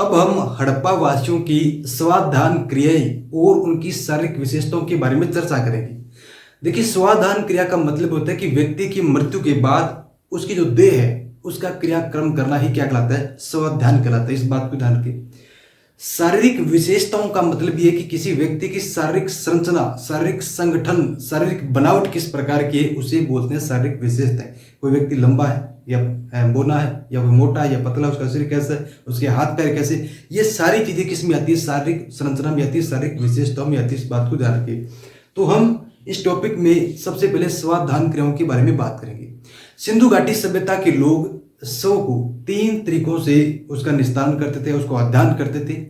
अब हम हड़प्पा वासियों की स्वाधान क्रियाएं और उनकी शारीरिक विशेषताओं के बारे में चर्चा करेंगे। देखिए, स्वाधान क्रिया का मतलब होता है कि व्यक्ति की मृत्यु के बाद उसकी जो देह है उसका क्रियाक्रम करना ही क्या कहलाता है, स्वाध्यान कहलाता है। इस बात को ध्यान रखिए। शारीरिक विशेषताओं का मतलब यह है कि किसी व्यक्ति की शारीरिक संरचना, शारीरिक संगठन, शारीरिक बनावट किस प्रकार की है उसे बोलते हैं शारीरिक विशेषताएं। कोई व्यक्ति लंबा है या बोना है, या कोई मोटा है या पतला, उसका शरीर कैसा है, उसके हाथ पैर कैसे, ये सारी चीजें किस में आती है, शारीरिक संरचना में आती है, शारीरिक विशेषताओं में आती है। इस बात को ध्यान रखिए। तो हम इस टॉपिक में सबसे पहले स्वाधान क्रियाओं के बारे में बात करेंगे। सिंधु घाटी सभ्यता के लोग शव को 3 तरीकों से उसका निस्तारण करते थे, उसको अध्ययन करते थे।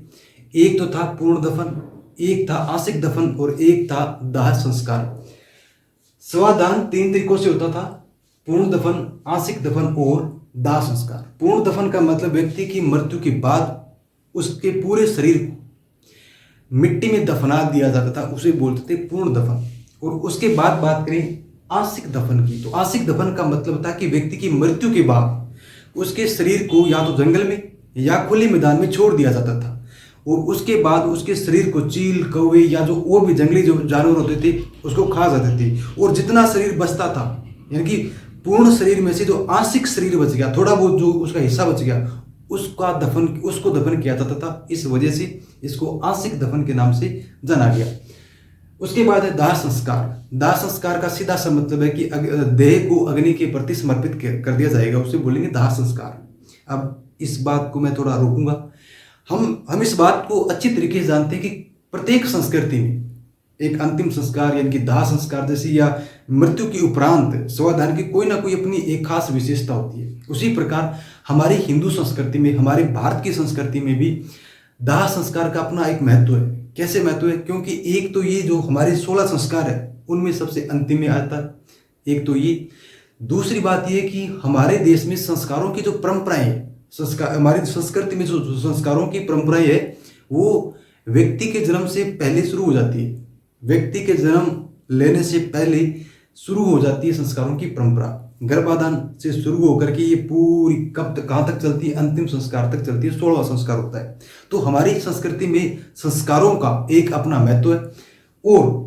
एक तो था पूर्ण दफन, एक था आंशिक दफन और एक था दाह संस्कार। स्वाधान 3 तरीकों से होता था, पूर्ण दफन, आंशिक दफन और दाह संस्कार। पूर्ण दफन का मतलब व्यक्ति की मृत्यु के बाद उसके पूरे शरीर को मिट्टी में दफना दिया जाता था, उसे बोलते थे पूर्ण दफन। और उसके बाद बात करें आंशिक दफन की, तो आंशिक दफन का मतलब था कि व्यक्ति की मृत्यु के बाद उसके शरीर को या तो जंगल में या खुले मैदान में छोड़ दिया जाता था, और उसके बाद उसके शरीर को चील, कौवे या जो और भी जंगली जो जानवर होते थे उसको खा जाते थे। और जितना शरीर बचता था, यानी कि पूर्ण शरीर में से जो आंशिक शरीर बच गया, थोड़ा बहुत जो उसका हिस्सा बच गया, उसको दफन किया जाता था। इस वजह से इसको आंशिक दफन के नाम से जाना गया। उसके बाद है दाह संस्कार। दाह संस्कार का सीधा सा मतलब है कि देह को अग्नि के प्रति समर्पित कर दिया जाएगा, उसे बोलेंगे दाह संस्कार। अब इस बात को मैं थोड़ा रोकूंगा। हम इस बात को अच्छी तरीके से जानते हैं कि प्रत्येक संस्कृति में एक अंतिम संस्कार यानी कि दाह संस्कार जैसी या मृत्यु के उपरांत स्वाधान की कोई ना कोई अपनी एक खास विशेषता होती है। उसी प्रकार हमारी हिंदू संस्कृति में, हमारे भारत की संस्कृति में भी दाह संस्कार का अपना एक महत्व है। कैसे महत्व है? क्योंकि एक तो ये जो हमारे 16 संस्कार है उनमें सबसे अंतिम में आता है, एक तो ये। दूसरी बात ये कि हमारे देश में संस्कारों की जो परंपराएं हैं, हमारी संस्कृति में जो संस्कारों की परंपराएं है वो व्यक्ति के जन्म से पहले शुरू हो जाती है। व्यक्ति के जन्म लेने से पहले शुरू हो जाती है संस्कारों की परंपरा। गर्भाधान से शुरू होकर के ये पूरी कहाँ तक चलती है, अंतिम संस्कार तक चलती है, 16वां संस्कार होता है। तो हमारी संस्कृति में संस्कारों का एक अपना महत्व है। और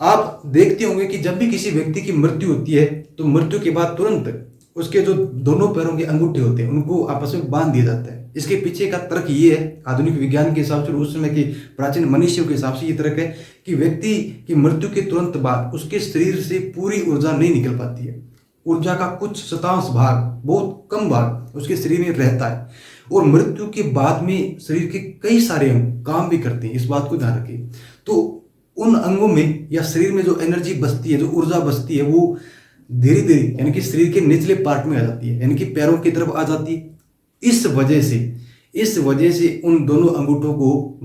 आप देखते होंगे कि जब भी किसी व्यक्ति की मृत्यु होती है तो मृत्यु के बाद तुरंत उसके जो दोनों पैरों के अंगूठे होते हैं उनको आपस में बांध दिया जाता है। इसके पीछे का तर्क ये है, आधुनिक विज्ञान के हिसाब से, उस समय के प्राचीन मनुष्यों के हिसाब से ये तर्क है कि व्यक्ति की मृत्यु के तुरंत बाद उसके शरीर से पूरी ऊर्जा नहीं निकल पाती है। ऊर्जा का कुछ शतांश भाग, बहुत कम भाग उसके शरीर में रहता है, और मृत्यु के बाद में शरीर के कई सारे अंग काम भी करते हैं। इस बात को ध्यान रखिए। तो उन अंगों में या शरीर में जो एनर्जी बचती है, जो ऊर्जा बचती है, वो धीरे धीरे यानी कि शरीर के निचले पार्ट में आ जाती है, यानी कि पैरों की तरफ आ जाती है। इस वजह से उन दोनों अंगूठों को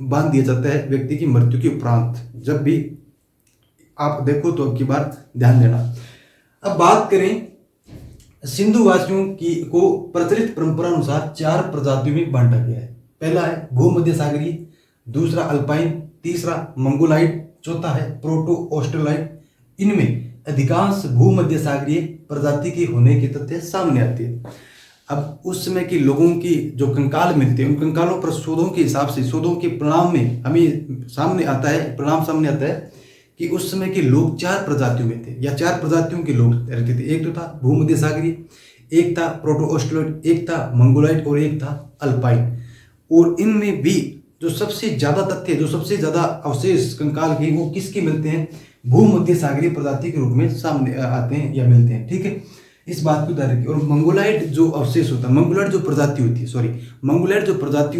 बांध दिया जाता है व्यक्ति की मृत्यु के उपरांत। जब भी आप देखो तो अब की बार ध्यान देना। अब बात करें सिंधु वासियों की को प्रचलित परंपरा अनुसार 4 प्रजातियों में बांटा गया है। पहला है भूमध्य सागरीय, दूसरा अल्पाइन, तीसरा मंगोलाइट, चौथा है प्रोटो ऑस्ट्रेलाइट। इनमें अधिकांश भूमध्य सागरीय प्रजाति के होने के तथ्य सामने आते हैं। अब उस समय के लोगों की जो कंकाल मिलते हैं, उन कंकालों पर शोधों के हिसाब से, शोधों के परिणाम में हमें सामने आता है कि उस समय के लोग 4 प्रजातियों में थे, या 4 प्रजातियों के लोग रहते थे। एक तो था भूमध्य सागरीय, एक था प्रोटो ऑस्ट्रेलाइट, एक था मंगोलाइट और एक था अल्पाइन। और इनमें भी जो सबसे ज्यादा तथ्य, जो सबसे ज्यादा अवशेष कंकाल के, वो किसके मिलते हैं? भूमध्य सागरीय प्रजाति के रूप में सामने आते हैं या मिलते हैं। ठीक है, इस बात को ध्यान रखिए। और मंगोलाइट जो अवशेष होता है, मंगोलाइट जो प्रजाति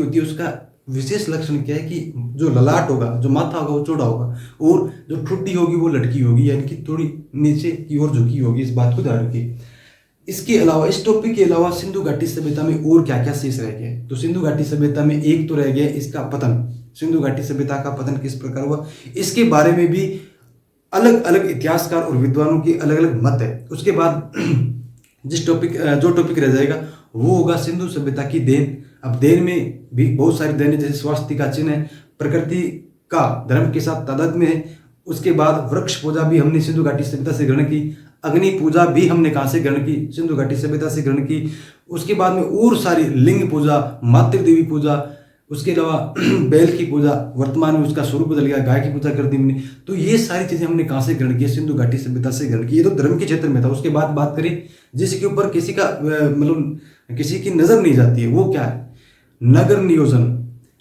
होती है उसका विशेष लक्षण क्या है कि जो ललाट होगा, जो माथा होगा वो चौड़ा होगा, और जो ठुड्डी होगी वो लटकी होगी, यानी कि थोड़ी नीचे की ओर झुकी होगी। इस बात को ध्यान रखिए। इसके अलावा, इस टॉपिक के अलावा सिंधु घाटी सभ्यता में और क्या क्या शेष रह गया? तो सिंधु घाटी सभ्यता में एक तो रह गया इसका पतन। सिंधु घाटी सभ्यता का पतन किस प्रकार हुआ, इसके बारे में भी अलग अलग इतिहासकार और विद्वानों के अलग अलग मत है। उसके बाद जो टॉपिक रह जाएगा वो होगा सिंधु सभ्यता की देन। अब देन में भी बहुत सारी देन, जैसे स्वास्थ्य का चिन्ह है, प्रकृति का धर्म के साथ तादाद में है। उसके बाद वृक्ष पूजा भी हमने सिंधु घाटी सभ्यता से ग्रहण की। अग्नि पूजा भी हमने कहाँ से ग्रहण की? सिंधु घाटी सभ्यता से ग्रहण की। उसके बाद में और सारी लिंग पूजा, मातृ देवी पूजा, उसके अलावा बैल की पूजा, वर्तमान में उसका स्वरूप बदल गया, गाय की पूजा कर दी हमने। तो ये सारी चीजें हमने कहाँ से ग्रहण की? सिंधु घाटी सभ्यता से ग्रहण की। ये तो धर्म के क्षेत्र में था। उसके बाद बात करें जिसके ऊपर किसी का मतलब किसी की नजर नहीं जाती है, वो क्या है? नगर नियोजन।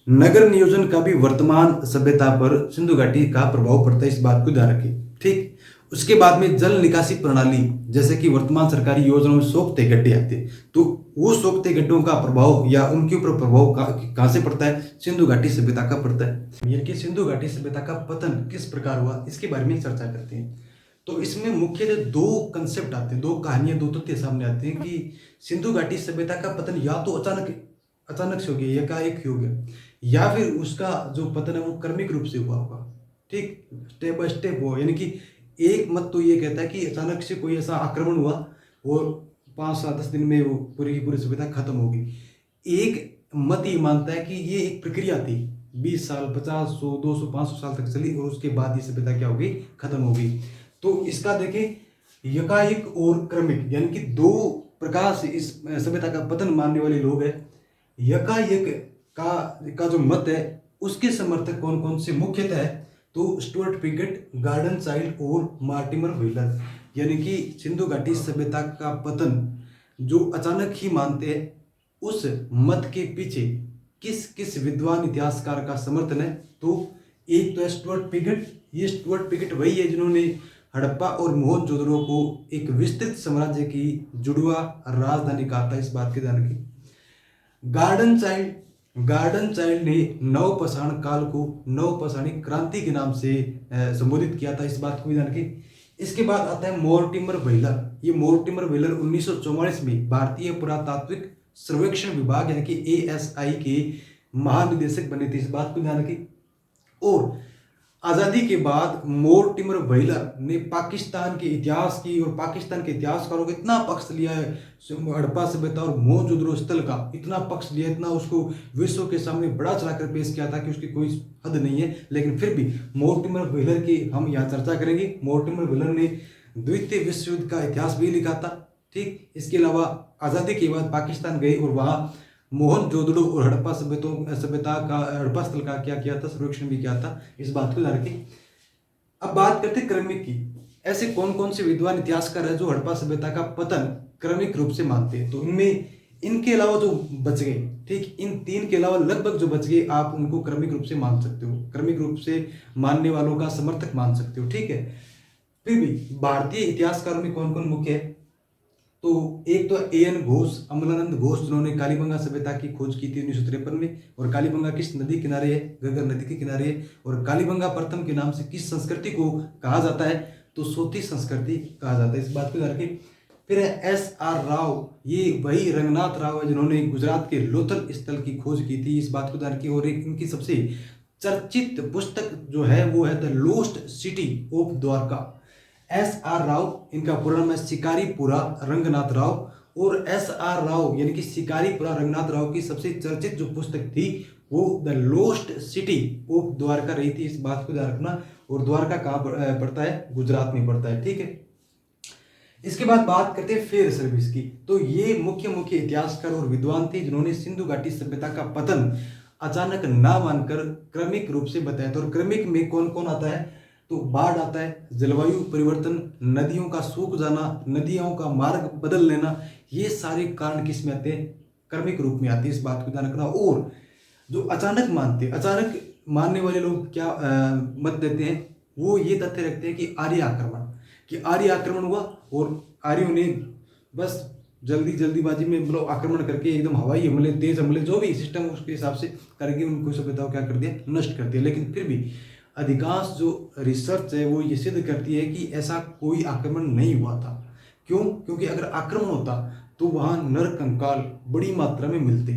नगर नियोजन का भी वर्तमान सभ्यता पर सिंधु घाटी का प्रभाव पड़ता है, इस बात को ध्यान रखें। ठीक। उसके बाद में जल निकासी प्रणाली, जैसे कि वर्तमान सरकारी योजनाओं में सोखते गड्ढे आते हैं, तो वो सोखते गड्ढों का प्रभाव या उनके ऊपर प्रभाव कहाँ से पड़ता है? सिंधु घाटी सभ्यता का पड़ता है। ये कि सिंधु घाटी सभ्यता का पतन किस प्रकार हुआ, इसके बारे में चर्चा करते हैं। तो इसमें मुख्यतः दो कंसेप्ट आते हैं, दो कहानियां, दो तथ्य सामने आते हैं कि सिंधु घाटी सभ्यता का पतन या तो अचानक से हो गया, एकाएक हो गया, या फिर उसका जो पतन है वो क्रमिक रूप से हुआ होगा। ठीक, स्टेप बाय स्टेप हुआ। यानी कि एक मत तो ये कहता है कि अचानक से कोई ऐसा आक्रमण हुआ और 5-7-10 दिन में वो पूरी की पूरी सभ्यता खत्म होगी। एक मत ये मानता है कि ये एक प्रक्रिया थी, 20 साल, 50, 100, 200, 500 साल तक चली और उसके बाद ये सभ्यता क्या होगी? खत्म होगी। तो इसका देखें यकाएक और क्रमिक, यानी कि दो प्रकार से इस सभ्यता का पतन मानने वाले लोग हैं। यकाएक का जो मत है उसके समर्थक कौन कौन से मुख्यतः है? तो स्टुअर्ट पिगट, गार्डन चाइल्ड और मार्टिमर व्हीलर। यानी कि सिंधु घाटी सभ्यता का पतन जो अचानक ही मानते हैं, उस मत के पीछे किस किस विद्वान इतिहासकार का समर्थन है? तो एक तो है स्टुअर्ट पिगट। ये स्टुअर्ट पिगट वही है जिन्होंने हड़प्पा और मोहनजोदड़ो को एक विस्तृत साम्राज्य की जुड़वा राजधानी कहा था, इस बात के ध्यान की। गार्डन चाइल्ड ने नवपाषाण काल को नवपाषाणी क्रांति के नाम से संबोधित किया था, इस बात को भी ध्यान रखें। इसके बाद आता है मोर्टिमर व्हीलर। ये मोर्टिमर व्हीलर 1944 में भारतीय पुरातात्विक सर्वेक्षण विभाग यानी कि ASI के महानिदेशक बने थे, इस बात को ध्यान रखें। और आज़ादी के बाद मोर्टिमर व्हीलर ने पाकिस्तान के इतिहास की और पाकिस्तान के इतिहासकारों को इतना पक्ष लिया है, हड़प्पा सभ्यता और मोहनजोदड़ो स्थल का इतना पक्ष लिया, इतना उसको विश्व के सामने बड़ा चढ़ाकर पेश किया था कि उसकी कोई हद नहीं है। लेकिन फिर भी मोर्टिमर व्हीलर की हम यहाँ चर्चा करेंगे। मोर्टिमर व्हीलर ने द्वितीय विश्व युद्ध का इतिहास भी लिखा था। ठीक, इसके अलावा आज़ादी के बाद पाकिस्तान गए और वहाँ मोहनजोदड़ो और हड़प्पा सभ्यता का, हड़प्पा स्थल का क्या किया था? सर्वेक्षण भी किया था, इस बात को ध्यान रखें। अब बात करते हैं क्रमिक की। ऐसे कौन कौन से विद्वान इतिहासकार है जो हड़प्पा सभ्यता का पतन क्रमिक रूप से मानते हैं? तो इनमें इनके अलावा जो बच गए, ठीक, इन तीन के अलावा लगभग जो बच गए आप उनको क्रमिक रूप से मान सकते हो, क्रमिक रूप से मानने वालों का समर्थक मान सकते हो। ठीक है, फिर भी भारतीय इतिहासकारों में कौन कौन मुख्य है? तो एक तो AN घोष, अमलानंद घोष, जिन्होंने कालीबंगा सभ्यता की खोज की थी 1953 में। और कालीबंगा किस नदी किनारे है? घग्गर नदी के किनारे है। और कालीबंगा प्रथम के नाम से किस संस्कृति को कहा जाता है? तो सोती संस्कृति कहा जाता है, इस बात को ध्यान रखें। फिर है SR राव, ये वही रंगनाथ राव है जिन्होंने गुजरात के लोथल स्थल की खोज की थी, इस बात को ध्यान रखें। और एक इनकी सबसे चर्चित पुस्तक जो है वो है the lost city of Dwarka. SR Rao, इनका पूरा नाम है शिकारीपुरा रंगनाथ राव। और SR राव यानी कि शिकारीपुरा रंगनाथ राव की सबसे चर्चित जो पुस्तक थी वो the lost city of Dwarka रही थी, इस बात को ध्यान रखना। और द्वारका कहाँ पड़ता है? गुजरात में पड़ता है। ठीक है, इसके बाद बात करते हैं फेयर सर्विस की। तो ये मुख्य इतिहासकार और विद्वान थे जिन्होंने सिंधु घाटी सभ्यता का पतन अचानक ना मानकर क्रमिक रूप से बताया था। और क्रमिक में कौन कौन आता है? तो बाढ़ आता है, जलवायु परिवर्तन, नदियों का सूख जाना, नदियों का मार्ग बदल लेना, ये सारे कारण किस में आते हैं? क्रमिक रूप में आते हैं, इस बात को ध्यान रखना। और जो अचानक मानने वाले लोग क्या मत देते हैं? वो ये तथ्य रखते हैं कि आर्य आक्रमण हुआ और आर्यों ने बस जल्दीबाजी में मतलब आक्रमण करके एकदम हवाई हमले, तेज हमले, जो भी सिस्टम उसके हिसाब से करके उनको सभ्यता को क्या कर दिया? नष्ट कर दिया। लेकिन फिर भी अधिकांश जो रिसर्च है वो ये सिद्ध करती है कि ऐसा कोई आक्रमण नहीं हुआ था। क्यों? क्योंकि अगर आक्रमण होता तो वहाँ नरकंकाल बड़ी मात्रा में मिलते,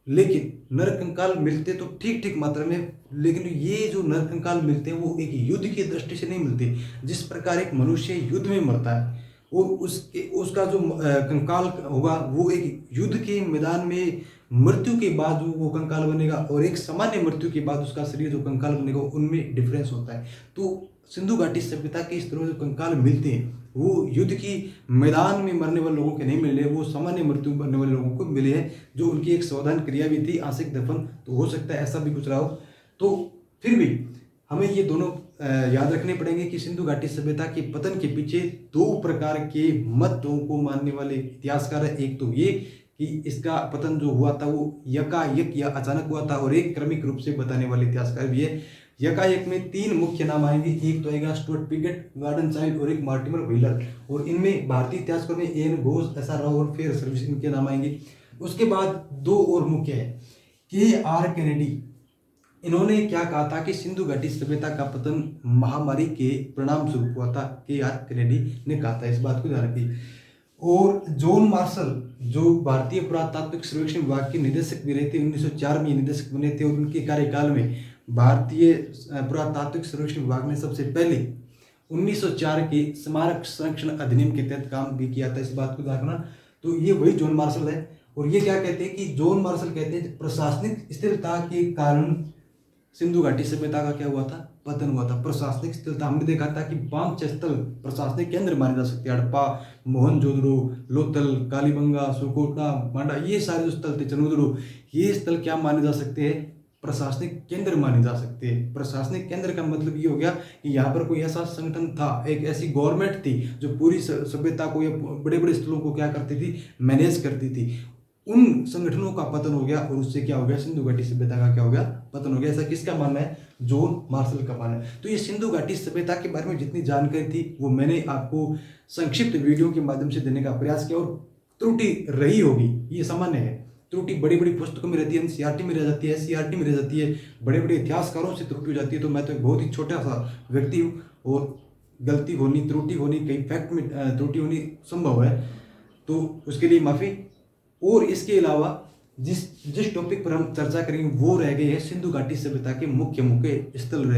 लेकिन नरकंकाल मिलते तो ठीक मात्रा में, लेकिन ये जो नरकंकाल मिलते हैं वो एक युद्ध की दृष्टि से नहीं मिलते। जिस प्रकार एक मनुष्य युद्ध में मरता है और उसका जो कंकाल होगा वो एक युद्ध के मैदान में मृत्यु के बाद जो वो कंकाल बनेगा और एक सामान्य मृत्यु के बाद उसका शरीर जो कंकाल बनेगा, उनमें डिफरेंस होता है। तो सिंधु घाटी सभ्यता के इस तरह जो कंकाल मिलते हैं वो युद्ध की मैदान में मरने वाले लोगों के नहीं मिले, वो सामान्य मृत्यु मरने वाले लोगों को मिले हैं, जो उनकी एक सावधान क्रिया भी थी, आंशिक दफन। तो हो सकता है ऐसा भी कुछ रहा हो। तो फिर भी हमें ये दोनों याद रखने पड़ेंगे कि सिंधु घाटी सभ्यता के पतन के पीछे दो प्रकार के मतों को मानने वाले इतिहासकार है। एक तो ये कि इसका पतन जो हुआ था वो यकायक या अचानक हुआ था, और एक क्रमिक रूप से बताने वाले इतिहासकार भी है। यकायक में तीन मुख्य नाम आएंगे, एक तो आएगा स्टुअर्ट पिगट, गॉर्डन चाइल्ड और एक मार्टिमर व्हीलर, और इनमें भारतीय इतिहासकार में एन घोष, एस.आर. राव और फेयर सर्विस इनके नाम आएंगे। उसके बाद दो और मुख्य है, के.आर. केनेडी। इन्होंने क्या कहा था कि सिंधु घाटी सभ्यता का पतन महामारी के परिणाम स्वरूप हुआ था, के.आर. केनेडी ने कहा था, इस बात को ध्यान रखिए। और जॉन मार्शल जो भारतीय पुरातात्विक सर्वेक्षण विभाग के निदेशक भी रहे थे, 1904 में निदेशक बने थे, और उनके कार्यकाल में भारतीय पुरातात्विक सर्वेक्षण विभाग ने सबसे पहले 1904 के स्मारक संरक्षण अधिनियम के तहत काम भी किया था, इस बात को ध्यान रखना। तो ये वही जॉन मार्शल है, और ये क्या कहते हैं कि जॉन मार्शल कहते हैं प्रशासनिक स्थिरता के कारण सिंधु घाटी सभ्यता का क्या हुआ था, पतन हुआ था। प्रशासनिक स्थिरता हमने देखा था कि 5-6 स्थल प्रशासनिक केंद्र माने जा सकते हैं, हड़प्पा, मोहनजोदड़ो, लोथल, कालीबंगा, सुरकोटना, मांडा, ये सारे जो स्थल थे, चंद्रदुर्ग, ये स्थल क्या माने जा सकते हैं, प्रशासनिक केंद्र माने जा सकते हैं। प्रशासनिक केंद्र का मतलब ये हो गया कि यहाँ पर कोई ऐसा संगठन था, एक ऐसी गवर्नमेंट थी जो पूरी सभ्यता को या बड़े बड़े स्थलों को क्या करती थी, मैनेज करती थी। उन संगठनों का पतन हो गया, और उससे क्या हो गया, सिंधु घाटी सभ्यता का क्या हो गया, पतन हो गया। ऐसा किसका मानना है, जॉन मार्शल का मानना है। तो ये सिंधु घाटी सभ्यता के बारे में जितनी जानकारी थी वो मैंने आपको संक्षिप्त वीडियो के माध्यम से देने का प्रयास किया, और त्रुटि रही होगी, ये सामान्य है। त्रुटि बड़ी बड़ी पुस्तकों में रहती है, एनसीईआरटी में रह जाती है, एससीईआरटी में रह जाती है, बड़े बड़े इतिहासकारों से त्रुटि हो जाती है। तो मैं तो एक बहुत ही छोटा सा व्यक्ति हूँ, और गलती होनी, त्रुटि होनी, कई फैक्ट में त्रुटि होनी संभव है, तो उसके लिए माफ़ी। और इसके अलावा जिस टॉपिक पर हम चर्चा करेंगे वो रह गए हैं सिंधु घाटी सभ्यता के मुख्य मुख्य स्थल रहे